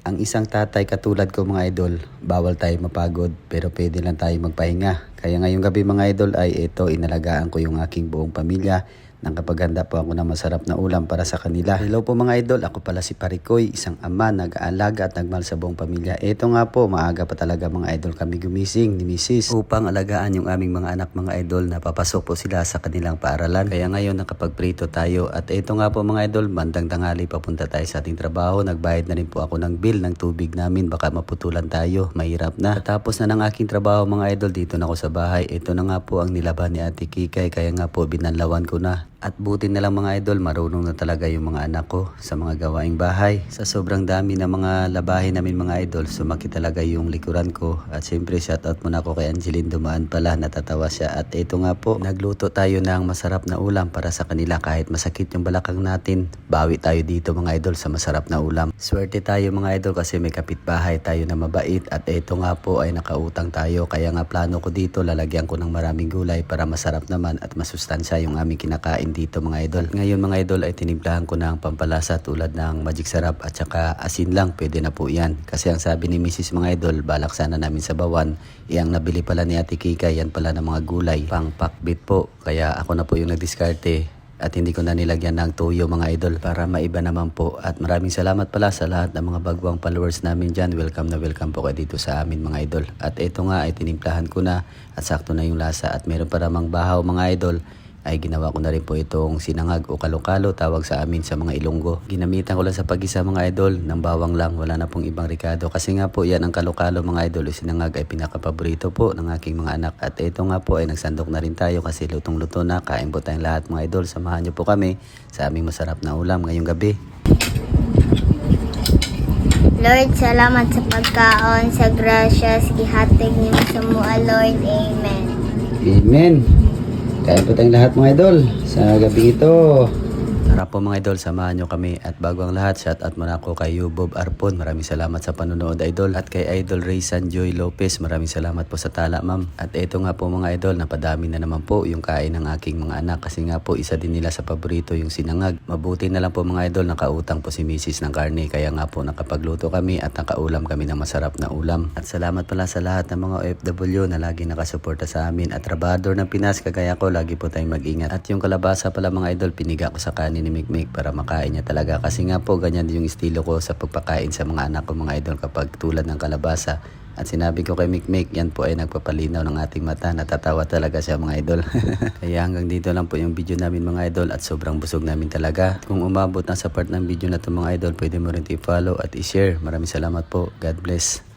Ang isang tatay katulad ko mga idol, bawal tayo mapagod pero pwede lang tayo magpahinga. Kaya ngayong gabi mga idol ay ito, inalagaan ko yung aking buong pamilya nang kapag handa po ako ng masarap na ulam para sa kanila. Hello po mga idol, ako pala si Parikoy, isang ama, nag-aalaga at nagmahal sa buong pamilya. Ito nga po, maaga pa talaga mga idol kami gumising ni Mrs. upang alagaan yung aming mga anak mga idol na papasok po sila sa kanilang paaralan. Kaya ngayon nakapagprito tayo at ito nga po mga idol, bandang tanghali papunta tayo sa ating trabaho. Nagbayad na rin po ako ng bill ng tubig namin, baka maputulan tayo, mahirap na. Tapos na ng aking trabaho mga idol, dito na ako sa bahay. Ito na nga po ang nilaban ni Ate Kikay, kaya nga po binanlawan ko na. At buti na lang mga idol, marunong na talaga yung mga anak ko sa mga gawaing bahay. Sa sobrang dami na mga labahin namin mga idol, sumaki talaga yung likuran ko. At siyempre shoutout muna ako kay Angeline Dumaan pala, natatawa siya. At ito nga po, nagluto tayo ng masarap na ulam para sa kanila. Kahit masakit yung balakang natin, bawi tayo dito mga idol sa masarap na ulam. Swerte tayo mga idol kasi may kapitbahay tayo na mabait. At ito nga po ay nakautang tayo. Kaya nga plano ko dito, lalagyan ko ng maraming gulay para masarap naman at masustansya yung aming kinakain dito mga idol. Ngayon mga idol ay tinimplahan ko ng pampalasa tulad ng magic sarap at saka asin lang, pwede na po yan. Kasi ang sabi ni Mrs. mga idol, balak sana namin sa bawan, iyang nabili pala ni Ate Kika, yan pala ng mga gulay, pang pakbit po. Kaya ako na po yung nagdiskarte at hindi ko na nilagyan ng tuyo mga idol para maiba naman po. At maraming salamat pala sa lahat ng mga bagwang followers namin dyan. Welcome na welcome po kayo dito sa amin mga idol. At ito nga ay tinimplahan ko na at sakto na yung lasa at meron pa namang bahaw mga idol. Ay ginawa ko na rin po itong sinangag o kalokalo, tawag sa amin sa mga Ilonggo. Ginamitan ko lang sa pag-isa mga idol ng bawang lang, wala na pong ibang rikado. Kasi nga po yan ang kalokalo mga idol, o sinangag ay pinakapaborito po ng aking mga anak. At ito nga po ay nagsandok na rin tayo kasi lutong-luto na. Kain po tayong lahat mga idol, samahan niyo po kami sa aming masarap na ulam ngayong gabi. Lord, salamat sa pagkaon, sa gracias, gihatag niyo sa mua, Lord. Amen. Amen. Kain po tayong lahat mga idol sa gabi ito. Tara po mga idol, samahan nyo kami. At bago ang lahat, shoutout muna ako kay Yubob Arpon. Maraming salamat sa panonood idol. At kay Idol Raysan Joy Lopez, maraming salamat po sa tala ma'am. At ito nga po mga idol, napadami na naman po yung kain ng aking mga anak. Kasi nga po isa din nila sa paborito yung sinangag. Mabuti na lang po mga idol, nakautang po si Mrs. ng karne. Kaya nga po nakapagluto kami at nakaulam kami ng masarap na ulam. At salamat pala sa lahat ng mga OFW na lagi nakasuporta sa amin. At trabador ng Pinas, kagaya ko, lagi po tayong mag-ingat. At yung kalabasa pala mga idol, piniga ko sa kanin ni Mikmik para makain niya talaga. Kasi nga po, ganyan din yung estilo ko sa pagpakain sa mga anak ko mga idol kapag tulad ng kalabasa. At sinabi ko kay Mikmik, yan po ay nagpapalinaw ng ating mata. Natatawa talaga siya mga idol. Kaya hanggang dito lang po yung video namin mga idol at sobrang busog namin talaga. Kung umabot na sa part ng video na ito mga idol, pwede mo rin i-follow at i-share. Maraming salamat po. God bless.